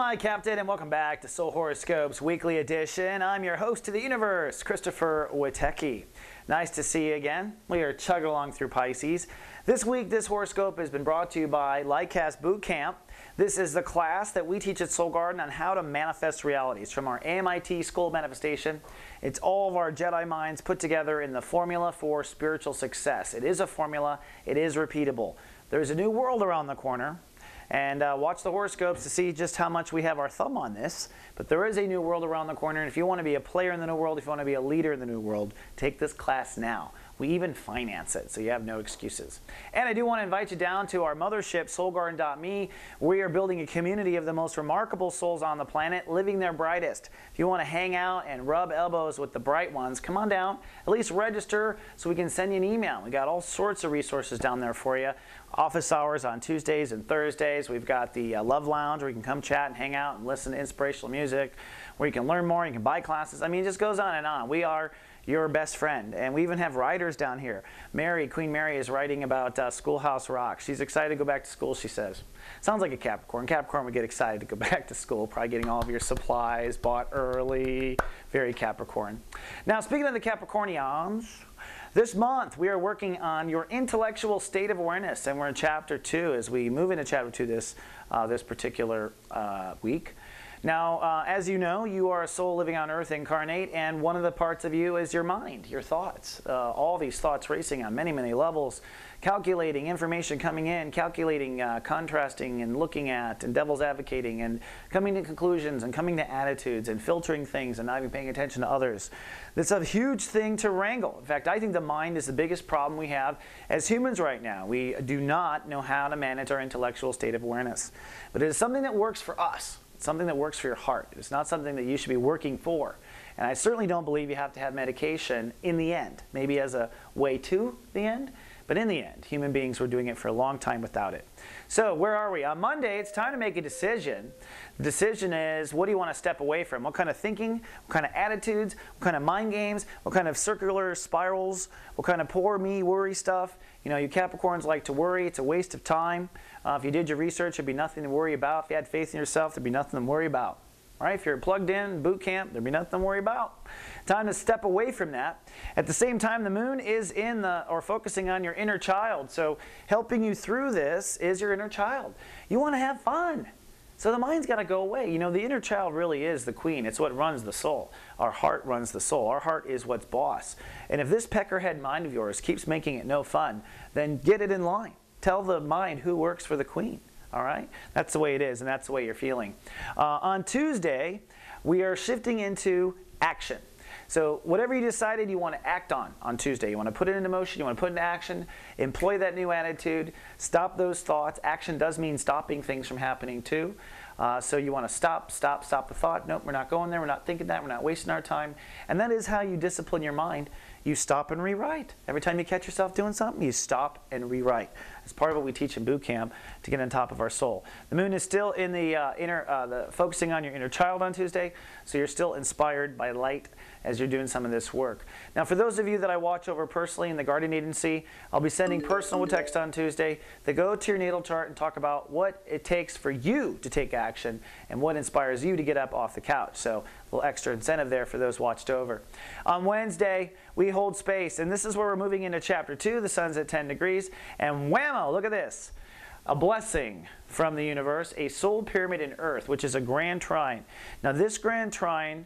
Hi, Captain, and welcome back to Soul Horoscopes Weekly Edition. I'm your host to the universe, Christopher Witecki. Nice to see you again. We are chugging along through Pisces. This week, this horoscope has been brought to you by Lightcast Boot Camp. This is the class that we teach at Soul Garden on how to manifest realities from our AMIT School of Manifestation. It's all of our Jedi minds put together in the formula for spiritual success. It is a formula. It is repeatable. There's a new world around the corner. And watch the horoscopes to see just how much we have our thumb on this. But there is a new world around the corner. And if you want to be a player in the new world, if you want to be a leader in the new world, take this class now. We even finance it, so you have no excuses. And I do want to invite you down to our mothership, soulgarden.me. We are building a community of the most remarkable souls on the planet, living their brightest. If you want to hang out and rub elbows with the bright ones, come on down. At least register so we can send you an email. We got all sorts of resources down there for you. Office hours on Tuesdays and Thursdays. We've got the Love Lounge where you can come chat and hang out and listen to inspirational music, where you can learn more, you can buy classes. I mean, it just goes on and on. We are your best friend. And we even have writers down here. Queen Mary is writing about Schoolhouse Rock. She's excited to go back to school, she says. Sounds like a Capricorn. Capricorn would get excited to go back to school, probably getting all of your supplies bought early. Very Capricorn. Now, speaking of the Capricornians, this month we are working on your intellectual state of awareness, and we're in Chapter 2 as we move into Chapter 2 this particular week. Now, as you know, you are a soul living on Earth incarnate, and one of the parts of you is your mind, your thoughts. All these thoughts racing on many, many levels, calculating information coming in, calculating, contrasting, and looking at, and devil's advocating, and coming to conclusions, and coming to attitudes, and filtering things, and not even paying attention to others. It's a huge thing to wrangle. In fact, I think the mind is the biggest problem we have as humans right now. We do not know how to manage our intellectual state of awareness. But it is something that works for us. It's something that works for your heart. It's not something that you should be working for. And I certainly don't believe you have to have medication in the end. Maybe as a way to the end, but in the end, human beings were doing it for a long time without it. So where are we? On Monday, it's time to make a decision. The decision is, what do you want to step away from? What kind of thinking, what kind of attitudes, what kind of mind games, what kind of circular spirals, what kind of poor me worry stuff. You know, you Capricorns like to worry. It's a waste of time. If you did your research, there'd be nothing to worry about. If you had faith in yourself, there'd be nothing to worry about. All right? If you're plugged in, boot camp, there'd be nothing to worry about. Time to step away from that. At the same time, the moon is focusing on your inner child. So helping you through this is your inner child. You want to have fun. So the mind's got to go away. You know, the inner child really is the queen. It's what runs the soul. Our heart runs the soul. Our heart is what's boss. And if this peckerhead mind of yours keeps making it no fun, then get it in line. Tell the mind who works for the queen. All right? That's the way it is, and that's the way you're feeling. On Tuesday, we are shifting into action. So whatever you decided you want to act on Tuesday, you want to put it into motion, you want to put it into action, employ that new attitude, stop those thoughts. Action does mean stopping things from happening too. So you want to stop the thought. Nope, we're not going there. We're not thinking that. We're not wasting our time. And that is how you discipline your mind. You stop and rewrite. Every time you catch yourself doing something, you stop and rewrite. It's part of what we teach in boot camp to get on top of our soul. The moon is still in the focusing on your inner child on Tuesday, so you're still inspired by light as you're doing some of this work. Now, for those of you that I watch over personally in the Guardian Agency, I'll be sending personal text on Tuesday that go to your natal chart and talk about what it takes for you to take action and what inspires you to get up off the couch. So a little extra incentive there for those watched over. On Wednesday, we hold space, and this is where we're moving into Chapter 2. The sun's at 10 degrees, and whammo, look at this. A blessing from the universe, a soul pyramid in Earth, which is a grand trine. Now, this grand trine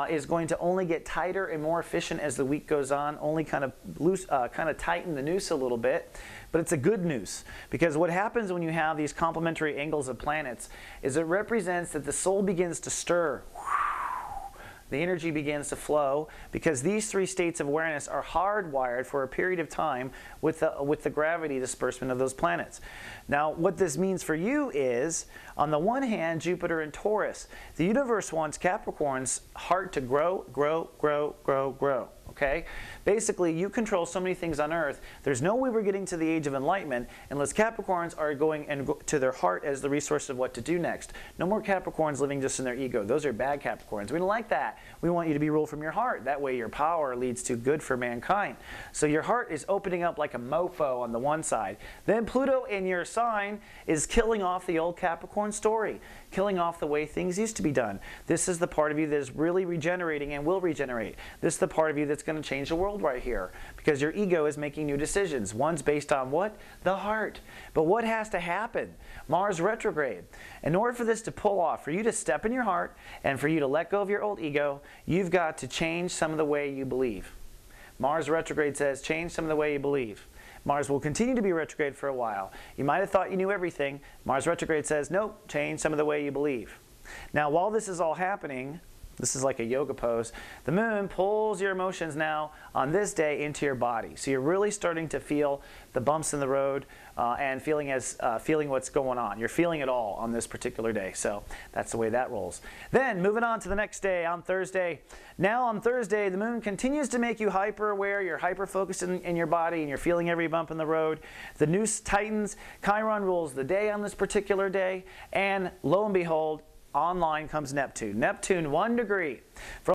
is going to only get tighter and more efficient as the week goes on, only kind of tighten the noose a little bit. But it's a good noose, because what happens when you have these complementary angles of planets is it represents that the soul begins to stir. The energy begins to flow, because these three states of awareness are hardwired for a period of time with the gravity disbursement of those planets. Now, what this means for you is, on the one hand, Jupiter and Taurus. The universe wants Capricorn's heart to grow, grow, grow, grow, grow. Okay? Basically, you control so many things on Earth. There's no way we're getting to the age of enlightenment unless Capricorns are going to their heart as the resource of what to do next. No more Capricorns living just in their ego. Those are bad Capricorns. We don't like that. We want you to be ruled from your heart. That way your power leads to good for mankind. So your heart is opening up like a mofo on the one side. Then Pluto in your sign is killing off the old Capricorn story, killing off the way things used to be done. This is the part of you that is really regenerating and will regenerate. This is the part of you that's going to change the world right here, because your ego is making new decisions. One's based on what? The heart. But what has to happen? Mars retrograde. In order for this to pull off, for you to step in your heart and for you to let go of your old ego, you've got to change some of the way you believe. Mars retrograde says change some of the way you believe. Mars will continue to be retrograde for a while. You might have thought you knew everything. Mars retrograde says, nope, change some of the way you believe. Now, while this is all happening, this is like a yoga pose, the moon pulls your emotions now on this day into your body. So you're really starting to feel the bumps in the road and feeling what's going on. You're feeling it all on this particular day. So that's the way that rolls. Then moving on to the next day on Thursday. Now on Thursday, the moon continues to make you hyper aware. You're hyper focused in your body and you're feeling every bump in the road. The noose tightens. Chiron rules the day on this particular day. And lo and behold, online comes Neptune. Neptune 1 degree.